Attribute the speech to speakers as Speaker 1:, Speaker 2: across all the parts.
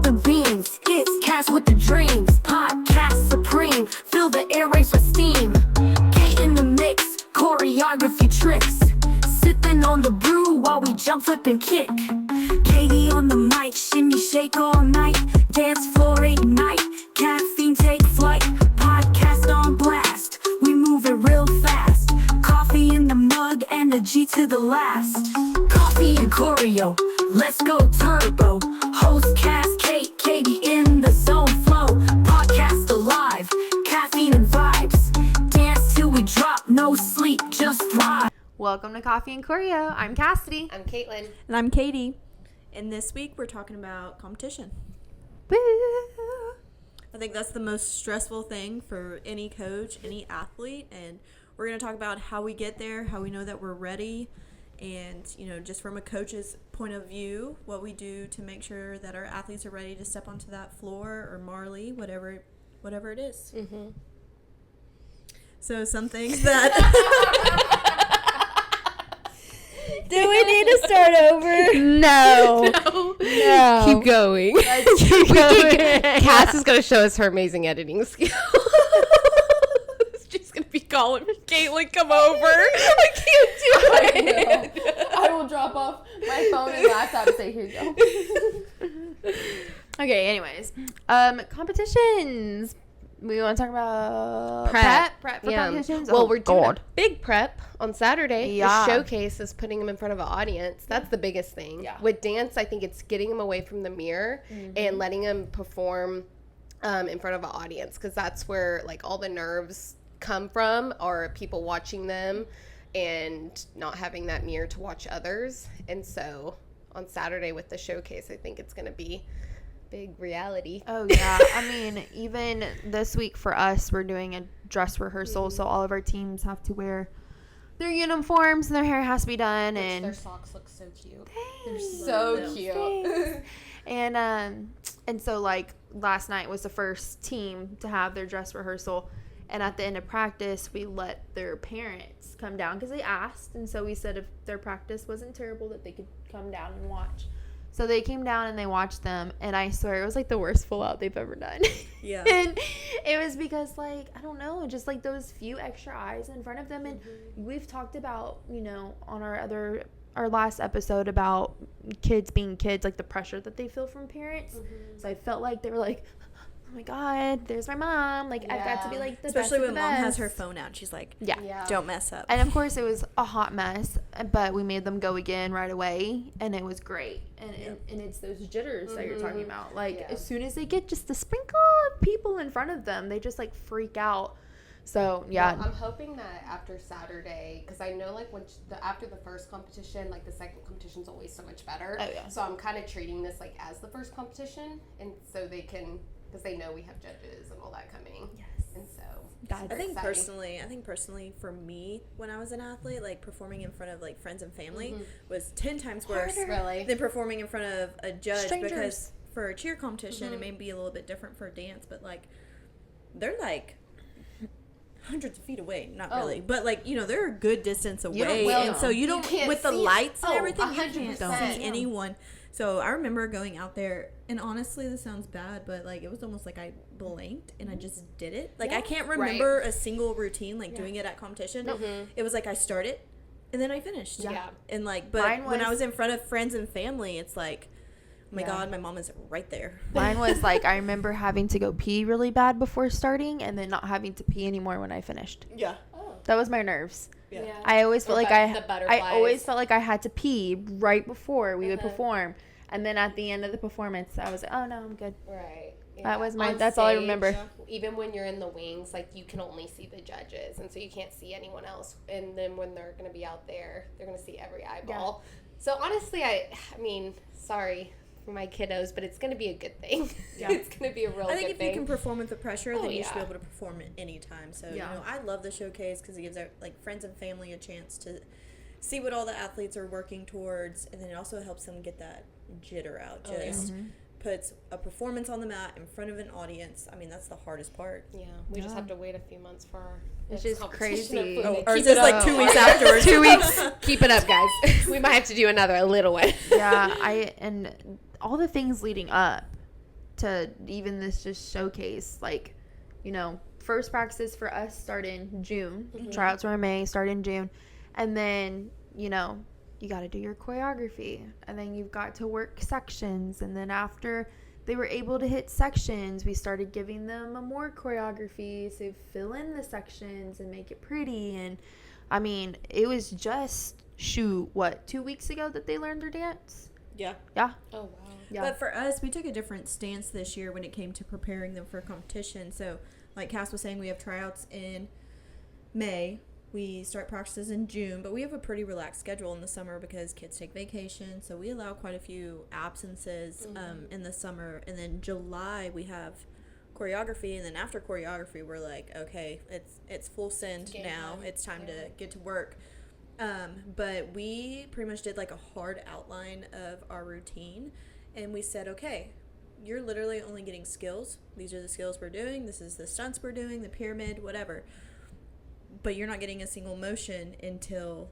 Speaker 1: the beams. It's Cass with the dreams. Podcast supreme. Fill the airwaves with steam. Kate in the mix. Choreography tricks. Sipping on the brew while we jump, flip, and kick. Katie on the mic. Shimmy, shake all night. Dance floor ignite. Caffeine take flight. Podcast on blast. We move it real fast. Coffee in the mug and a G to the last. Coffee and choreo. Let's go turbo. Host Cass, Kate, Katie in the zone flow. Podcast alive. Caffeine and vibes. Dance till we drop. No sleep, just thrive.
Speaker 2: Welcome to Coffee and Choreo. I'm Cassidy.
Speaker 3: I'm Caitlin.
Speaker 4: And I'm Katie. And this week we're talking about competition.
Speaker 2: Woo!
Speaker 4: I think that's the most stressful thing for any coach, any athlete. And we're going to talk about how we get there, how we know that we're ready, and, just from a coach's point of view, what we do to make sure that our athletes are ready to step onto that floor or Marley, whatever it is.
Speaker 3: Mm-hmm.
Speaker 4: So some things that... Do we need to start over?
Speaker 2: No.
Speaker 3: Keep going.
Speaker 2: Keep going.
Speaker 3: Cass is going to show us her amazing editing skills. She's going to be calling Caitlin, come over. I can't do it.
Speaker 2: I will drop off my phone and laptop and say, here you go. Okay, anyways. Competitions. We want to talk about prep for competitions.
Speaker 3: Well, we're doing a big prep on Saturday.
Speaker 2: Yeah.
Speaker 3: The showcase is putting them in front of an audience. That's the biggest thing.
Speaker 2: Yeah.
Speaker 3: With dance, I think it's getting them away from the mirror and letting them perform in front of an audience, because that's where all the nerves come from, or people watching them and not having that mirror to watch others. And so on Saturday with the showcase, I think it's going to be big reality.
Speaker 2: Oh, yeah. I mean, even this week for us, we're doing a dress rehearsal, so all of our teams have to wear their uniforms and their hair has to be done. And
Speaker 3: their socks look so cute.
Speaker 2: They're
Speaker 3: so cute.
Speaker 2: And so, last night was the first team to have their dress rehearsal. And at the end of practice, we let their parents come down because they asked. And so we said if their practice wasn't terrible, that they could come down and watch. So they came down and they watched them, and I swear it was the worst full out they've ever done.
Speaker 4: Yeah.
Speaker 2: And it was because I don't know, just those few extra eyes in front of them. And we've talked about, on our last episode about kids being kids, the pressure that they feel from parents. So I felt like they were oh my God, there's my mom. I've got to be the
Speaker 4: Especially
Speaker 2: best
Speaker 4: when
Speaker 2: of the
Speaker 4: mom
Speaker 2: best.
Speaker 4: has her phone out. She's like,
Speaker 2: Yeah.
Speaker 4: don't mess up.
Speaker 2: And of course it was a hot mess, but we made them go again right away, and it was great. And it's those jitters that you're talking about. As soon as they get just a sprinkle of people in front of them, they just freak out. So yeah.
Speaker 3: Well, I'm hoping that after Saturday, because I know after the first competition, the second competition's always so much better.
Speaker 2: Oh, yeah.
Speaker 3: So I'm kind of treating this as the first competition, and so they can, because they know we have judges and all that coming.
Speaker 2: Yes.
Speaker 3: And so
Speaker 4: I think personally for me, when I was an athlete, performing in front of friends and family was 10 times worse
Speaker 3: Really?
Speaker 4: than performing in front of a judge.
Speaker 2: Strangers.
Speaker 4: Because for a cheer competition, it may be a little bit different for dance, but they're hundreds of feet away, not really, but they're a good distance away, and so you can't with the lights and everything, you can't see anyone. So I remember going out there, and honestly, this sounds bad, but it was almost I blanked and I just did it. I can't remember a single routine doing it at competition. It was I started and then I finished.
Speaker 3: Yeah.
Speaker 4: And but when I was in front of friends and family, it's oh my God, my mom is right there.
Speaker 2: Mine was I remember having to go pee really bad before starting, and then not having to pee anymore when I finished.
Speaker 4: Yeah.
Speaker 2: That was my nerves.
Speaker 4: Yeah.
Speaker 2: I always felt
Speaker 3: the
Speaker 2: I always felt I had to pee right before we would perform, and then at the end of the performance, I was oh no, I'm good.
Speaker 3: Right. Yeah.
Speaker 2: That was my.
Speaker 3: On
Speaker 2: That's
Speaker 3: stage,
Speaker 2: all I remember.
Speaker 3: Even when you're in the wings, you can only see the judges, and so you can't see anyone else. And then when they're going to be out there, they're going to see every eyeball. Yeah. So honestly, I mean, sorry for my kiddos, but it's going to be a good thing. Yeah. It's going to be a real good thing.
Speaker 4: I think if you can perform with the pressure, then you should be
Speaker 3: yeah.
Speaker 4: able to perform at any time. So, I love the showcase because it gives our friends and family a chance to see what all the athletes are working towards, and then it also helps them get that jitter out. Puts a performance on the mat in front of an audience. I mean, that's the hardest part.
Speaker 3: Yeah, we just have to wait a few months for our
Speaker 2: It's just crazy.
Speaker 4: Or is this 2 weeks afterwards?
Speaker 3: 2 weeks. Keep it up, guys. We might have to do another little one.
Speaker 2: Yeah, and all the things leading up to even this just showcase, like, you know, first practices for us start in June. Tryouts are in May, start in June. And then, you know, you got to do your choreography. And then you've got to work sections. And then after they were able to hit sections, we started giving them a more choreography to fill in the sections and make it pretty. And, I mean, it was just, 2 weeks ago that they learned their dance?
Speaker 4: Yeah.
Speaker 2: Yeah.
Speaker 3: Oh, wow.
Speaker 2: Yeah.
Speaker 4: But for us, we took a different stance this year when it came to preparing them for competition. So, like Cass was saying, we have tryouts in May. We start practices in June, but we have a pretty relaxed schedule in the summer because kids take vacation. So we allow quite a few absences in the summer. And then July, we have choreography. And then after choreography, we're like, okay, it's full send now. It's time to get to work. But we pretty much did like a hard outline of our routine. And we said, okay, you're literally only getting skills. These are the skills we're doing. This is the stunts we're doing, the pyramid, whatever. But you're not getting a single motion until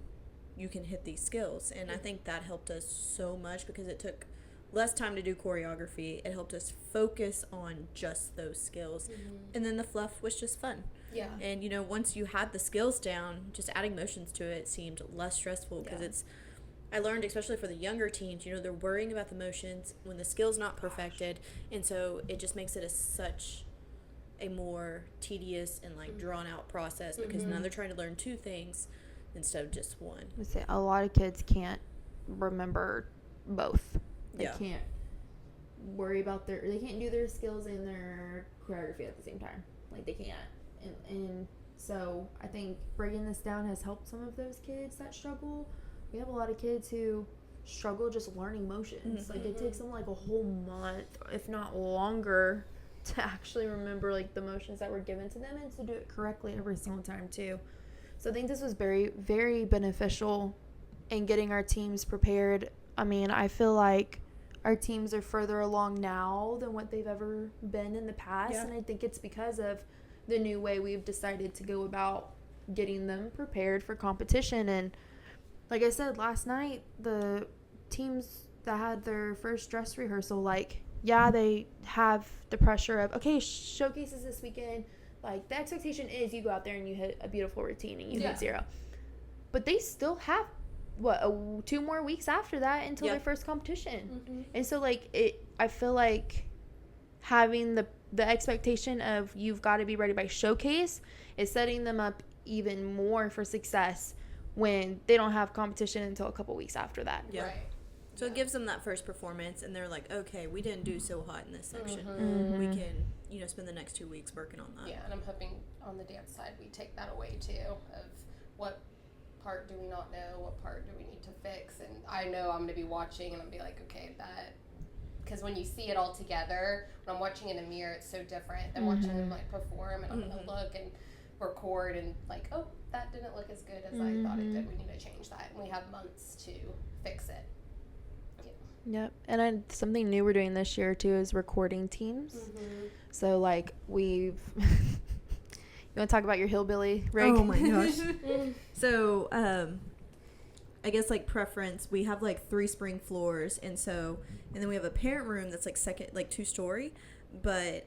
Speaker 4: you can hit these skills. And I think that helped us so much because it took less time to do choreography. It helped us focus on just those skills. And then the fluff was just fun.
Speaker 3: Yeah.
Speaker 4: And, you know, once you had the skills down, just adding motions to it seemed less stressful because I learned, especially for the younger teens, you know, they're worrying about the motions when the skill's not perfected. And so it just makes it such a more tedious and like drawn out process because now they're trying to learn 2 things instead of just one.
Speaker 2: I say a lot of kids can't remember both. They can't worry about they can't do their skills and their choreography at the same time. Like, they can't. And so I think breaking this down has helped some of those kids that struggle. We have a lot of kids who struggle just learning motions. Like, it takes them like a whole month, if not longer, to actually remember like the motions that were given to them and to do it correctly every single time too. So I think this was very, very beneficial in getting our teams prepared. I mean, I feel like our teams are further along now than what they've ever been in the past. And I think it's because of the new way we've decided to go about getting them prepared for competition. And like I said last night, the teams that had their first dress rehearsal, like, yeah, they have the pressure of, okay, showcases this weekend. Like, the expectation is you go out there and you hit a beautiful routine and you hit 0. But they still have, 2 more weeks after that until their first competition. And so, like, I feel like having the expectation of you've got to be ready by showcase is setting them up even more for success when they don't have competition until a couple weeks after that.
Speaker 4: Yeah. Right. So it gives them that first performance, and they're like, okay, we didn't do so hot in this section. We can, you know, spend the next 2 weeks working on that.
Speaker 3: Yeah, and I'm hoping on the dance side we take that away, too, of what part do we not know, what part do we need to fix, and I know I'm going to be watching, and I'm going to be like, okay, that, because when you see it all together, when I'm watching in a mirror, it's so different than watching them, like, perform, and I'm going to look and record, and, like, oh, that didn't look as good as I thought it did, we need to change that, and we have months to fix it.
Speaker 2: Yep. And something new we're doing this year too is recording teams. So like you want to talk about your hillbilly rig?
Speaker 4: Oh my gosh. So I guess like preference, we have like 3 spring floors, and then we have a parent room that's like 2-story, but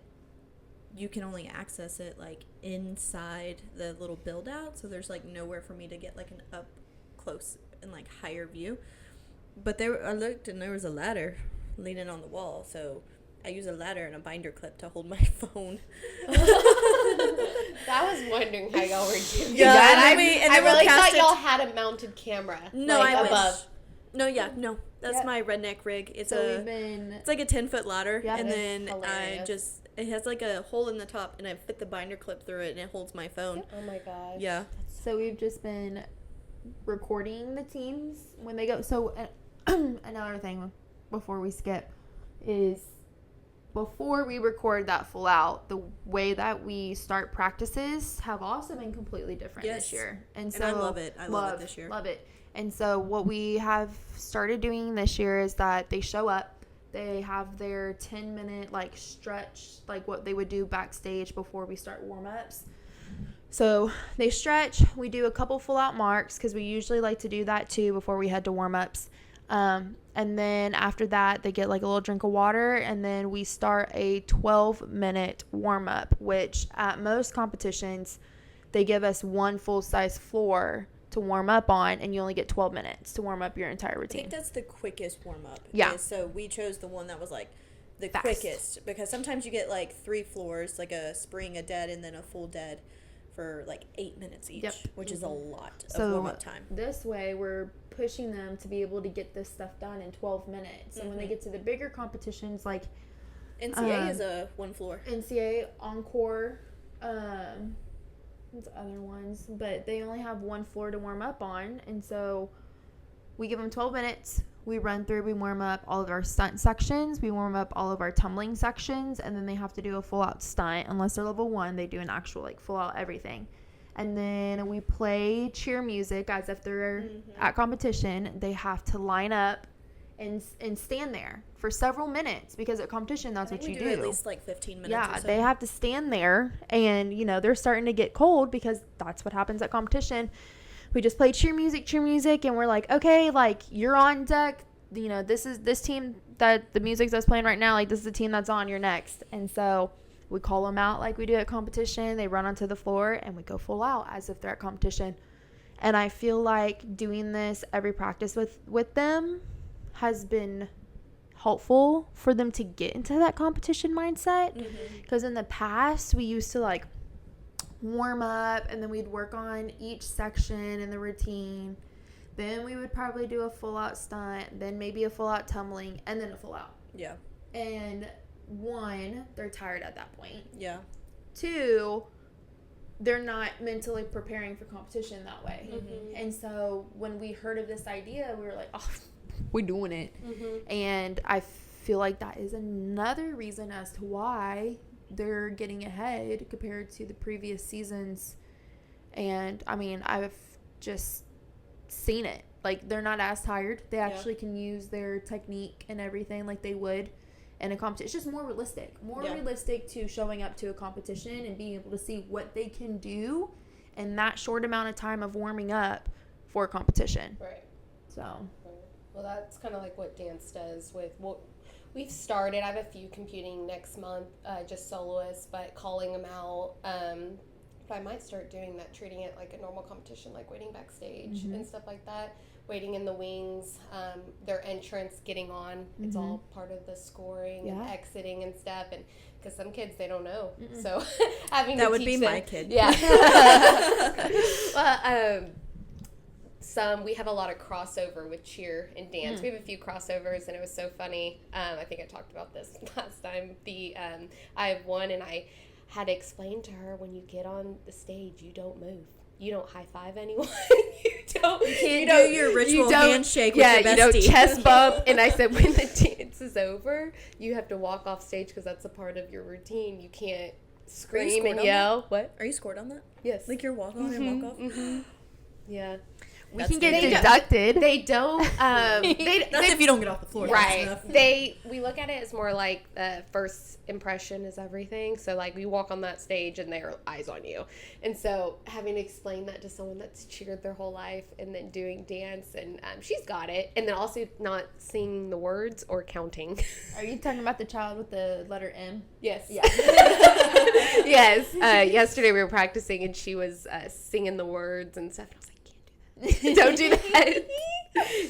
Speaker 4: you can only access it like inside the little build out, so there's like nowhere for me to get like an up close and like higher view. But I looked and there was a ladder leaning on the wall, so I use a ladder and a binder clip to hold my phone.
Speaker 3: I was wondering how y'all were doing
Speaker 4: yeah,
Speaker 3: that.
Speaker 4: I
Speaker 3: really thought y'all had a mounted camera.
Speaker 4: No,
Speaker 3: like,
Speaker 4: I
Speaker 3: above.
Speaker 4: No. That's my redneck rig. It's it's like a 10-foot ladder, and then hilarious. It has like a hole in the top, and I fit the binder clip through it, and it holds my phone.
Speaker 3: Oh my gosh.
Speaker 4: Yeah.
Speaker 2: So we've just been recording the teams when they go. So another thing before we skip is before we record that full out, the way that we start practices have also been completely different this year. And so
Speaker 4: I love it. I love it this year.
Speaker 2: Love it. And so what we have started doing this year is that they show up, they have their 10-minute like stretch, like what they would do backstage before we start warm-ups. So they stretch, we do a couple full out marks because we usually like to do that too before we head to warm-ups. And then after that, they get like a little drink of water, and then we start a 12-minute warm-up, which at most competitions, they give us one full-size floor to warm up on, and you only get 12 minutes to warm up your entire routine.
Speaker 4: I think that's the quickest warm-up.
Speaker 2: Yeah.
Speaker 4: So we chose the one that was like the
Speaker 2: fast.
Speaker 4: quickest, because sometimes you get like 3 floors, like a spring, a dead, and then a full dead for like 8 minutes each, which is a lot of warm-up time.
Speaker 2: This way, we're pushing them to be able to get this stuff done in 12 minutes. And when they get to the bigger competitions, like
Speaker 4: NCA is a 1 floor.
Speaker 2: NCA, Encore, what's the other ones? But they only have 1 floor to warm up on. And so we give them 12 minutes. We run through, we warm up all of our stunt sections. We warm up all of our tumbling sections. And then they have to do a full-out stunt. Unless they're level 1, they do an actual, like, full-out everything. And then we play cheer music as if they're at competition. They have to line up and stand there for several minutes, because at competition, that's what you do.
Speaker 4: At least like 15 minutes.
Speaker 2: Yeah,
Speaker 4: or so.
Speaker 2: they have to stand there, and they're starting to get cold, because that's what happens at competition. We just play cheer music, and we're like, okay, like, you're on deck. This is this team that the music that's playing right now. Like, this is the team that's on. You're next, and so we call them out like we do at competition. They run onto the floor, and we go full out as if they're at competition. And I feel like doing this every practice with them has been helpful for them to get into that competition mindset. Because in the past, we used to like warm up, and then we'd work on each section in the routine. Then we would probably do a full out stunt, then maybe a full out tumbling, and then a full out.
Speaker 4: Yeah.
Speaker 2: And 1, they're tired at that point.
Speaker 4: Yeah.
Speaker 2: 2, they're not mentally preparing for competition that way. And so when we heard of this idea, we were like, oh, we're doing it. And I feel like that is another reason as to why they're getting ahead compared to the previous seasons. And I mean, I've just seen it. Like, they're not as tired. They actually can use their technique and everything like they would in a competition. It's just more realistic to showing up to a competition and being able to see what they can do in that short amount of time of warming up for a competition.
Speaker 3: Right.
Speaker 2: So.
Speaker 3: Well, that's kind of like what dance does with what we've started. I have a few competing next month, just soloists, but calling them out. But I might start doing that, treating it like a normal competition, like waiting backstage and stuff like that. Waiting in the wings, their entrance, getting on. It's all part of the scoring and exiting and stuff. And because some kids, they don't know. So having
Speaker 4: that
Speaker 3: to
Speaker 4: would
Speaker 3: teach
Speaker 4: be
Speaker 3: them,
Speaker 4: my kid.
Speaker 3: Yeah. Well, we have a lot of crossover with cheer and dance. We have a few crossovers, and it was so funny. I think I talked about this last time. I have one, and I had to explain to her, when you get on the stage, you don't move. You don't high five anyone. you don't
Speaker 4: do your ritual handshake with your bestie.
Speaker 3: You don't chest bump. And I said, when the dance is over, you have to walk off stage, because that's a part of your routine. You can't scream and yell. What?
Speaker 4: Are you scored on that?
Speaker 3: Yes.
Speaker 4: Like your walk on and walk off?
Speaker 3: Yeah.
Speaker 2: We can get deducted.
Speaker 3: They don't.
Speaker 4: Not if you don't get off the floor.
Speaker 3: Right. We look at it as more like first impression is everything. So like we walk on that stage and their eyes on you, and so having to explain that to someone that's cheered their whole life and then doing dance, and she's got it, and then also not singing the words or counting.
Speaker 2: Are you talking about the child with the letter M?
Speaker 3: Yes.
Speaker 2: Yeah.
Speaker 3: Yes. Yesterday we were practicing, and she was singing the words and stuff. And I was like, don't do that.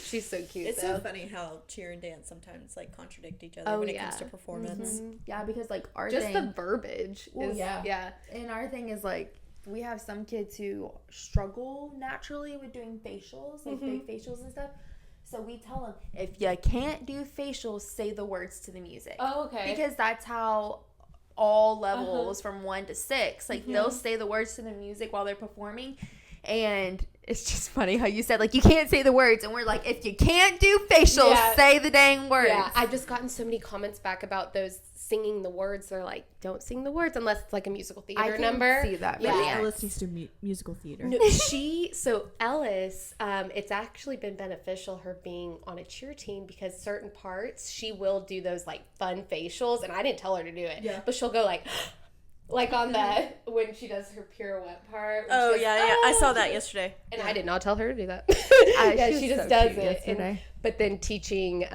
Speaker 3: She's so cute.
Speaker 4: It's so funny how cheer and dance sometimes like contradict each other when it comes to performance.
Speaker 2: Yeah, because like our
Speaker 3: just
Speaker 2: thing,
Speaker 3: the verbiage is
Speaker 2: and our thing is like we have some kids who struggle naturally with doing facials, like big facials and stuff. So we tell them, if you can't do facials, say the words to the music.
Speaker 3: Oh, okay.
Speaker 2: Because that's how all levels from 1 to 6, like they'll say the words to the music while they're performing. And it's just funny how you said, like, you can't say the words. And we're like, if you can't do facials, say the dang words.
Speaker 3: Yeah, I've just gotten so many comments back about those singing the words. They're like, don't sing the words unless it's like a musical theater number.
Speaker 2: I can see that.
Speaker 3: Yeah.
Speaker 4: Ellis needs to musical theater.
Speaker 3: No, Ellis, it's actually been beneficial, her being on a cheer team, because certain parts, she will do those, like, fun facials. And I didn't tell her to do it. Yeah. But she'll go, like on the when she does her pirouette part.
Speaker 4: Oh, yeah. I saw that yesterday.
Speaker 3: And I did not tell her to do that.
Speaker 2: She just
Speaker 3: does it. but then teaching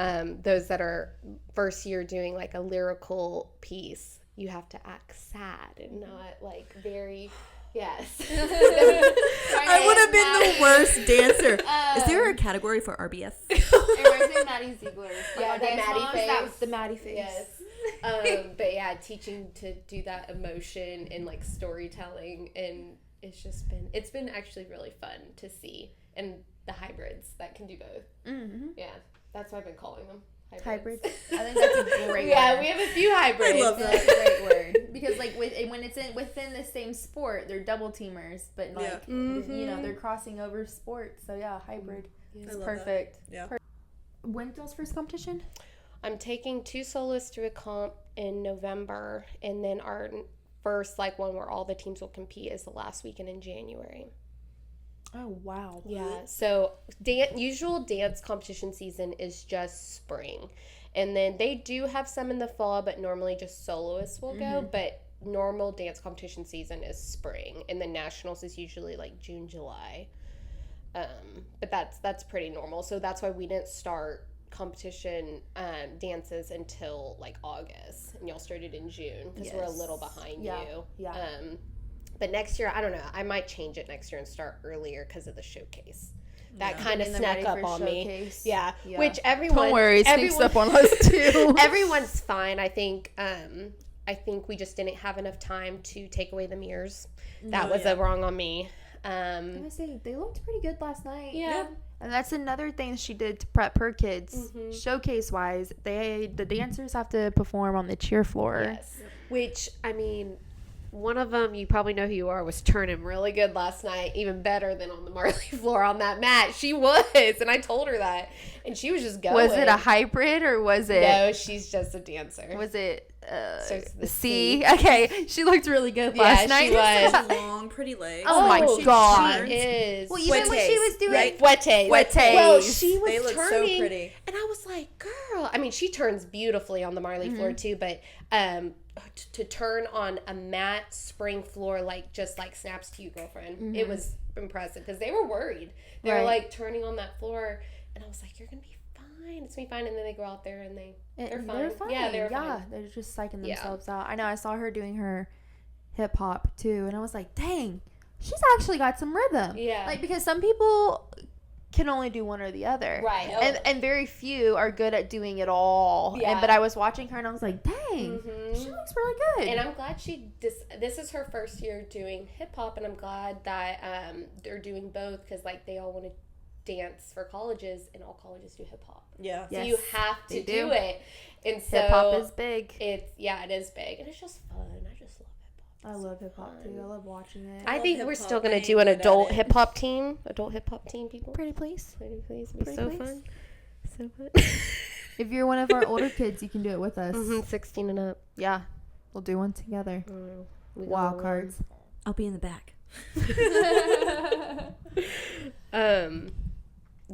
Speaker 3: those that are first year doing like a lyrical piece, you have to act sad and not like very. Yes.
Speaker 4: I would have been the worst dancer. Is there a category for RBF?
Speaker 2: It reminds me of Maddie Ziegler.
Speaker 3: Yeah, the Maddie face.
Speaker 2: That was the Maddie face.
Speaker 3: Yes. But yeah, teaching to do that emotion and like storytelling, and it's been actually really fun to see, and the hybrids that can do both. Mm-hmm. Yeah, that's what I've been calling them.
Speaker 2: Hybrids. I think that's a great word.
Speaker 3: Yeah, we have a few hybrids.
Speaker 4: I love that.
Speaker 2: That's a great word. Because like when it's within the same sport, they're double teamers, but like you know, they're crossing over sports. So yeah, hybrid. It's perfect.
Speaker 4: That. Yeah.
Speaker 2: When's y'all's first competition?
Speaker 3: I'm taking 2 soloists to a comp in November, and then our first like one where all the teams will compete is the last weekend in January.
Speaker 2: Oh wow.
Speaker 3: Yeah. So usual dance competition season is just spring. And then they do have some in the fall, but normally just soloists will go. But normal dance competition season is spring. And the nationals is usually like June, July. But that's pretty normal. So that's why we didn't start competition dances until like August. And y'all started in June because we're a little behind you.
Speaker 2: Yeah.
Speaker 3: But next year, I don't know. I might change it next year and start earlier because of the showcase. That kind of snuck up on me. Yeah. Which everyone.
Speaker 2: Don't worry, sneaks up on us too.
Speaker 3: Everyone's fine. I think we just didn't have enough time to take away the mirrors. That was a wrong on me.
Speaker 2: I'm gonna say they looked pretty good last night.
Speaker 3: Yeah.
Speaker 2: And that's another thing she did to prep her kids. Showcase wise, the dancers have to perform on the cheer floor.
Speaker 3: Yes. Which, I mean, one of them, you probably know who you are, was turning really good last night, even better than on the Marley floor on that mat. She was, and I told her that, and she was just going.
Speaker 2: Was it a hybrid or was it?
Speaker 3: No, she's just a dancer.
Speaker 2: Was it
Speaker 3: Starts with
Speaker 2: C? Okay, she looked really good last night.
Speaker 3: She was.
Speaker 4: Such long, pretty legs.
Speaker 2: Oh my god,
Speaker 3: she is.
Speaker 2: Well, even when she was doing
Speaker 3: Fouettes.
Speaker 2: Well,
Speaker 3: she was
Speaker 4: they look
Speaker 3: turning,
Speaker 4: so pretty,
Speaker 3: and I was like, "Girl," I mean, she turns beautifully on the Marley floor too, but to turn on a matte spring floor like just like snaps to you, girlfriend. It was impressive because they were worried. They were like turning on that floor, and I was like, "You're gonna be fine. It's gonna be fine." And then they go out there and they're fine. Yeah, they're fine.
Speaker 2: They're just psyching themselves out. I know. I saw her doing her hip hop too, and I was like, "Dang, she's actually got some rhythm."
Speaker 3: Yeah.
Speaker 2: Like because some people can only do one or the other,
Speaker 3: right?
Speaker 2: And very few are good at doing it all.
Speaker 3: Yeah.
Speaker 2: But I was watching her and I was like, "Dang, she looks really good."
Speaker 3: And I'm glad this is her first year doing hip hop, and I'm glad that they're doing both because like they all want to dance for colleges, and all colleges do hip hop.
Speaker 4: Yeah.
Speaker 3: So you have to do it. And so
Speaker 2: hip hop is big.
Speaker 3: It is big, and it's just fun. I just love hip hop.
Speaker 2: I love hip hop too. I love watching it.
Speaker 3: I think we're still gonna do an adult hip hop team. Adult hip hop team, people.
Speaker 2: Pretty please.
Speaker 3: Pretty please. It'd be so fun. So fun.
Speaker 2: If you're one of our older kids, you can do it with us.
Speaker 3: 16 and up.
Speaker 2: Yeah, we'll do one together. Wild cards.
Speaker 4: I'll be in the back.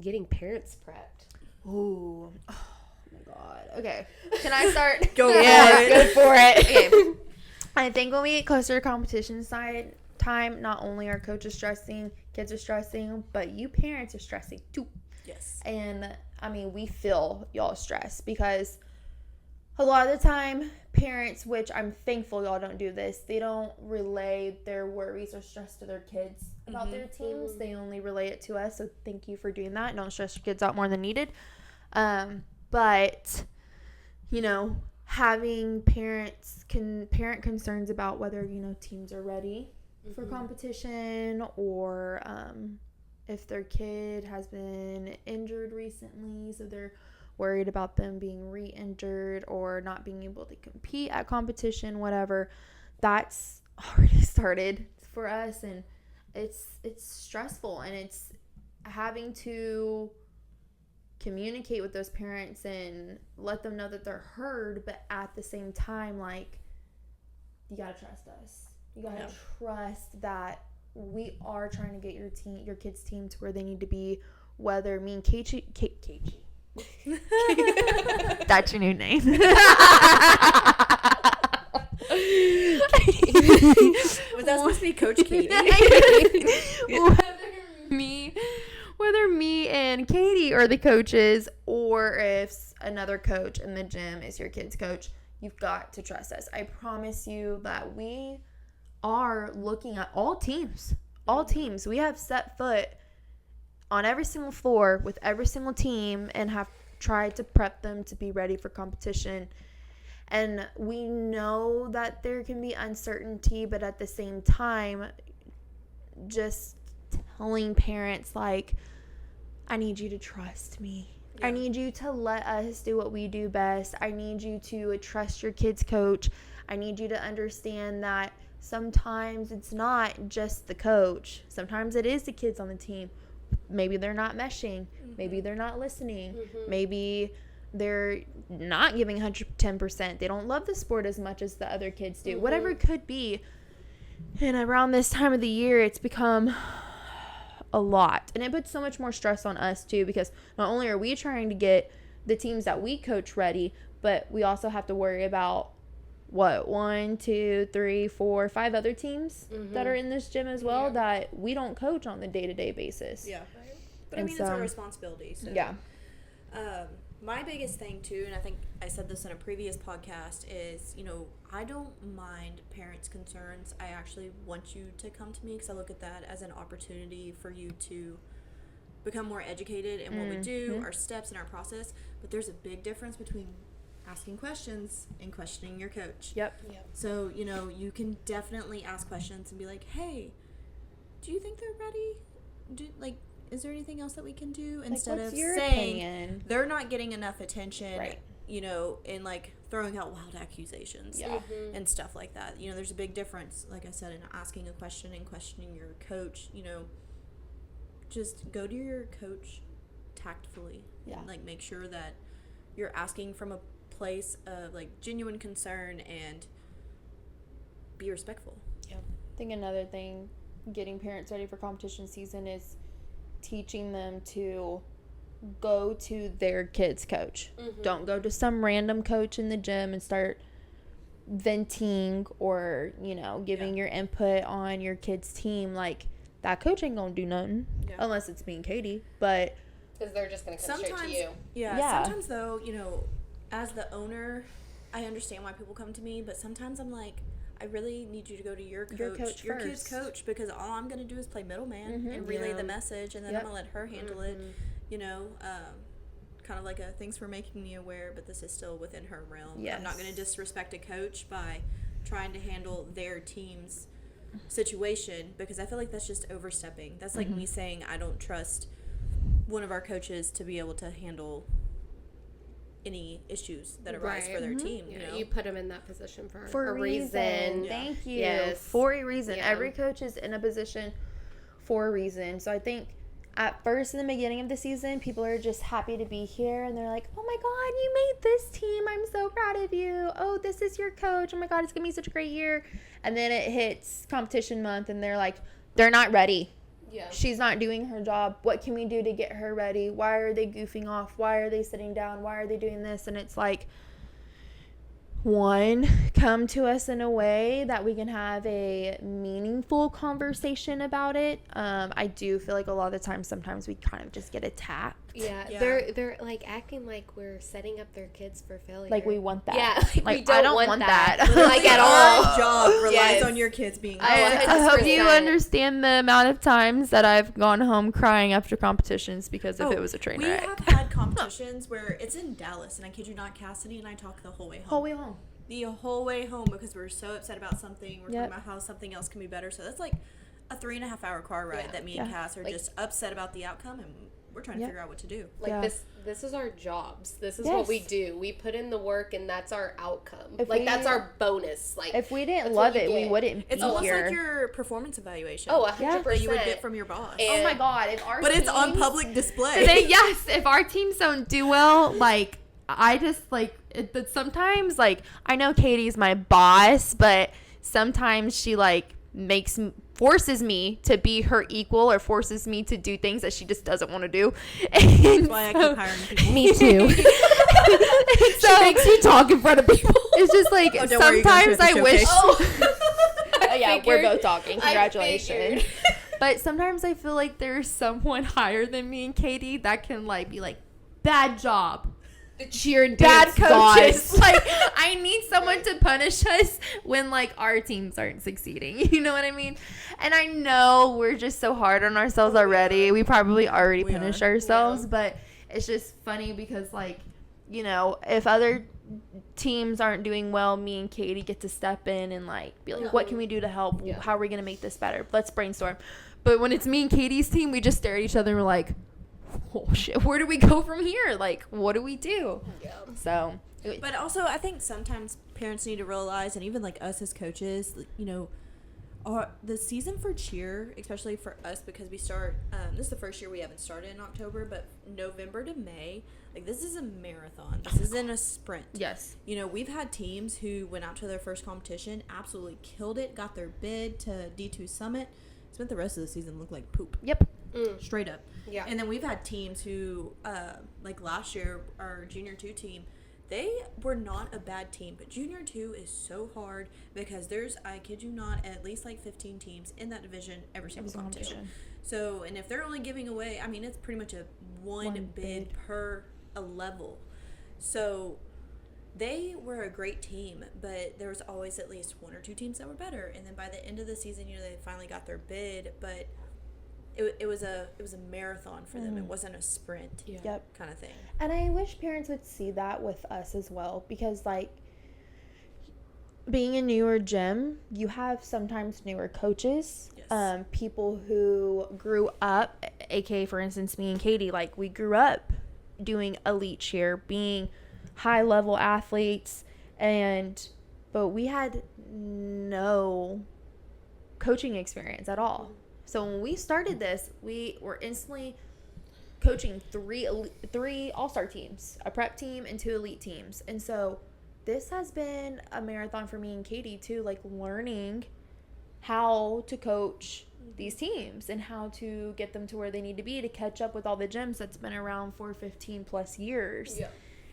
Speaker 3: Getting parents prepped.
Speaker 2: Ooh. Oh my god. Okay. Can I start?
Speaker 4: Go
Speaker 3: for it.
Speaker 2: Okay. I think when we get closer to competition time, not only are coaches stressing, kids are stressing, but you parents are stressing too.
Speaker 4: Yes.
Speaker 2: And I mean, we feel y'all stress because a lot of the time, parents, which I'm thankful y'all don't do this, they don't relay their worries or stress to their kids about their teams. They only relay it to us. So thank you for doing that. Don't stress your kids out more than needed. But, you know, having parent concerns about whether, you know, teams are ready for competition or if their kid has been injured recently, so they're worried about them being re-injured or not being able to compete at competition, whatever. That's already started for us, and it's stressful, and it's having to communicate with those parents and let them know that they're heard, but at the same time, like, you gotta trust us. You gotta trust that we are trying to get your kids' team to where they need to be. Whether me and Keiichi, that's your new name.
Speaker 4: Was that supposed to be Coach Katie?
Speaker 2: whether me and Katie are the coaches or if another coach in the gym is your kid's coach, you've got to trust us. I promise you that we are looking at all teams. All teams. We have set foot on every single floor with every single team and have tried to prep them to be ready for competition. And we know that there can be uncertainty, but at the same time, just telling parents, like, I need you to trust me. Yeah. I need you to let us do what we do best. I need you to trust your kid's coach. I need you to understand that sometimes it's not just the coach. Sometimes it is the kids on the team. Maybe they're not meshing. Mm-hmm. Maybe they're not listening. Mm-hmm. Maybe they're not giving 110%. They don't love the sport as much as the other kids do. Mm-hmm. Whatever it could be. And around this time of the year, it's become a lot. And it puts so much more stress on us, too, because not only are we trying to get the teams that we coach ready, but we also have to worry about, 1, 2, 3, 4, 5 other teams that are in this gym as well that we don't coach on the day-to-day basis.
Speaker 4: Yeah. But, I mean, it's our responsibility. So.
Speaker 2: Yeah.
Speaker 4: My biggest thing, too, and I think I said this in a previous podcast, is, I don't mind parents' concerns. I actually want you to come to me because I look at that as an opportunity for you to become more educated in what we do, our steps, and our process. But there's a big difference between asking questions and questioning your coach.
Speaker 2: Yep.
Speaker 4: So, you can definitely ask questions and be like, hey, do you think they're ready? Is there anything else that we can do? Instead of saying they're not getting enough attention,
Speaker 2: right.
Speaker 4: And throwing out wild accusations and stuff like that. There's a big difference, like I said, in asking a question and questioning your coach. Just go to your coach tactfully.
Speaker 2: Yeah.
Speaker 4: And, make sure that you're asking from a place of, genuine concern and be respectful.
Speaker 2: Yeah. I think another thing getting parents ready for competition season is teaching them to go to their kid's coach. Don't go to some random coach in the gym and start venting or, giving your input on your kid's team. That coach ain't gonna do nothing unless it's me and Katie. But
Speaker 3: because they're just gonna come straight to you.
Speaker 4: Yeah. Sometimes though, as the owner, I understand why people come to me, but sometimes I'm like, I really need you to go to your
Speaker 2: coach,
Speaker 4: your kid's coach, because all I'm going to do is play middleman and relay the message, and then I'm going to let her handle it, kind of like a thanks for making me aware, but this is still within her realm.
Speaker 2: Yes.
Speaker 4: I'm not going to disrespect a coach by trying to handle their team's situation, because I feel like that's just overstepping. That's like me saying I don't trust one of our coaches to be able to handle any issues that arise for their team.
Speaker 3: You put them in that position
Speaker 2: for a reason. Thank you. Yes. For a reason. Yeah. Every coach is in a position for a reason. So I think at first, in the beginning of the season, people are just happy to be here, and they're like, oh my God, you made this team. I'm so proud of you. Oh, this is your coach. Oh my God, it's gonna be such a great year. And then it hits competition month, and they're like, they're not ready. Yeah. She's not doing her job. What can we do to get her ready? Why are they goofing off? Why are they sitting down? Why are they doing this? And it's like, one, come to us in a way that we can have a meaningful conversation about it. I do feel like a lot of the time, sometimes we kind of just get attacked.
Speaker 3: Yeah. They're acting like we're setting up their kids for failure.
Speaker 2: Like we want that.
Speaker 3: Yeah,
Speaker 2: we don't want that.
Speaker 3: At all.
Speaker 4: Our job relies on your kids being.
Speaker 2: I hope you understand the amount of times that I've gone home crying after competitions because if it was a train wreck.
Speaker 4: We have had competitions where it's in Dallas, and I kid you not, Cassidy and I talk the whole way home. The whole way home, because we're so upset about something. We're talking about how something else can be better. So that's like a 3.5 hour car ride that me and Cass are just upset about the outcome, and we're trying to figure out what to do.
Speaker 3: This is our jobs. This is what we do. We put in the work, and that's our outcome. That's our bonus.
Speaker 2: If we didn't love it, we wouldn't be
Speaker 4: It's almost
Speaker 2: here.
Speaker 4: like your performance evaluation.
Speaker 3: Oh, 100%.
Speaker 4: That you would get from your boss.
Speaker 2: Oh my God.
Speaker 4: But it's on public display.
Speaker 2: If our teams don't do well, I just but sometimes I know Katie's my boss, but sometimes she forces me to be her equal or forces me to do things that she just doesn't want to do.
Speaker 4: That's why I keep hiring people.
Speaker 2: Me too.
Speaker 3: She makes me talk in front of people.
Speaker 2: It's just sometimes I wish. We're both talking. Congratulations. But sometimes I feel like there's someone higher than me and Katie that can like be like, bad job.
Speaker 3: The cheer and
Speaker 2: Bad
Speaker 3: dance
Speaker 2: coaches.
Speaker 3: gods.
Speaker 2: Like, I need someone to punish us when like our teams aren't succeeding. You know what I mean? And I know we're just so hard on ourselves already. We probably already punished ourselves, but it's just funny because like, you know, if other teams aren't doing well, me and Katie get to step in and like be like, what can we do to help? How are we gonna make this better? Let's brainstorm. But when it's me and Katie's team, we just stare at each other and we're like, oh shit, where do we go from here? Like, what do we do? So
Speaker 4: but also I think sometimes parents need to realize, and even like us as coaches, you know, the season for cheer, especially for us, because we start this is the first year we haven't started in October, but November to May, like this is a marathon. This isn't a sprint.
Speaker 2: Yes.
Speaker 4: You know, we've had teams who went out to their first competition, absolutely killed it, got their bid to D2 Summit, spent the rest of the season look like poop.
Speaker 2: Yep.
Speaker 4: Straight up.
Speaker 3: Yeah.
Speaker 4: And then we've had teams who, like last year, our Junior 2 team, they were not a bad team, but Junior 2 is so hard because there's, I kid you not, at least like 15 teams in that division every single competition. So, and if they're only giving away, I mean, it's pretty much a one bid per a level. So they were a great team, but there was always at least one or two teams that were better. And then by the end of the season, you know, they finally got their bid, but it was a marathon for them. It wasn't a sprint kind of thing.
Speaker 2: And I wish parents would see that with us as well, because like being a newer gym, you have sometimes newer coaches, people who grew up, aka for instance me and Katie, like we grew up doing elite cheer, being high level athletes, but we had no coaching experience at all. So when we started this, we were instantly coaching three all-star teams, a prep team and 2 elite teams. And so this has been a marathon for me and Katie too, like learning how to coach these teams and how to get them to where they need to be to catch up with all the gyms that's been around for 15 plus years.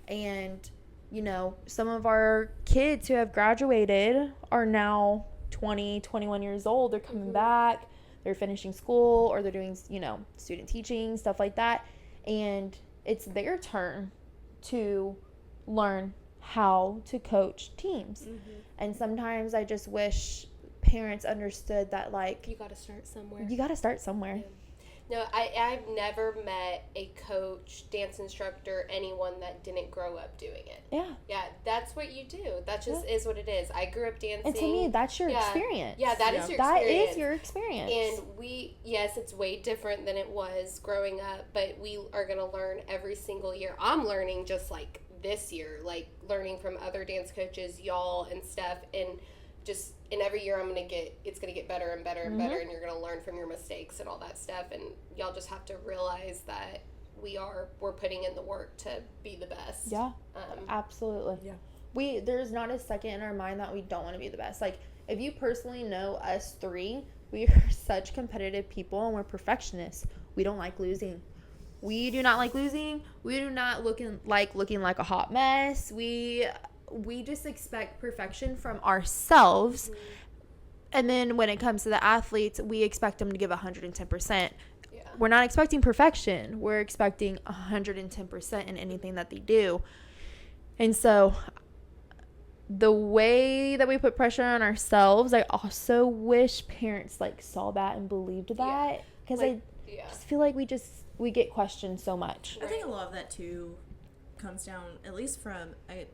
Speaker 2: And, you know, some of our kids who have graduated are now 20, 21 years old. They're coming back. They're finishing school, or they're doing, you know, student teaching, stuff like that. And it's their turn to learn how to coach teams. And sometimes I just wish parents understood that, like,
Speaker 3: you got to start somewhere.
Speaker 2: Yeah.
Speaker 3: No, I've never met a coach, dance instructor, anyone that didn't grow up doing it. Yeah, that's what you do. That just is what it is. I grew up dancing.
Speaker 2: And to me, that's your experience.
Speaker 3: Yeah, that is your experience.
Speaker 2: That is your experience.
Speaker 3: And yes, it's way different than it was growing up, but we are going to learn every single year. I'm learning just like this year, like learning from other dance coaches, y'all, and stuff, and just in every year it's going to get better and better and better, and you're going to learn from your mistakes and all that stuff, and y'all just have to realize that we're putting in the work to be the best.
Speaker 2: Yeah, absolutely. Yeah. There's not a second in our mind that we don't want to be the best. Like, if you personally know us three, we are such competitive people, and we're perfectionists. We don't like losing. We do not like losing. We do not looking like a hot mess. We just expect perfection from ourselves. And then when it comes to the athletes, we expect them to give 110%. We're not expecting perfection. We're expecting 110% in anything that they do. And so the way that we put pressure on ourselves, I also wish parents like saw that and believed that, because I just feel like we get questioned so much.
Speaker 4: I think a lot of that too comes down, at least from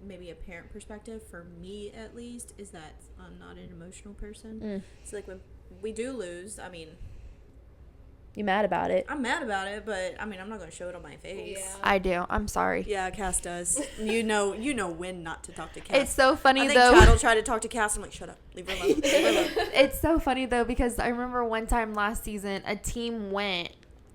Speaker 4: maybe a parent perspective, for me at least, is that I'm not an emotional person. So like when we do lose, I mean,
Speaker 2: you mad about it?
Speaker 4: I'm mad about it, but I mean, I'm not going to show it on my face.
Speaker 2: I do. I'm sorry.
Speaker 4: Yeah, Cass does. You know when not to talk to Cass.
Speaker 2: It's so funny,
Speaker 4: I think
Speaker 2: though.
Speaker 4: Chad will try to talk to Cass. I'm like, shut up. Leave her alone.
Speaker 2: It's so funny, though, because I remember one time last season, a team went,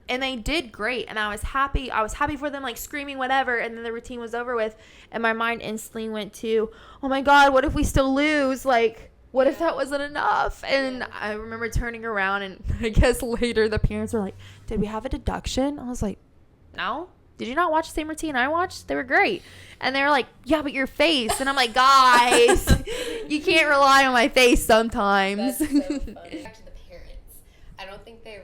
Speaker 2: and they did great, and I was happy. I was happy for them, like screaming, whatever, and then the routine was over with, and my mind instantly went to, oh my God, what if we still lose? Like, what if that wasn't enough? And I remember turning around, and I guess later the parents were like, did we have a deduction? I was like, no. Did you not watch the same routine I watched? They were great. And they were like, yeah, but your face. And I'm like, guys, you can't rely on my face sometimes.
Speaker 3: That's so funny. Back to the parents. I don't think they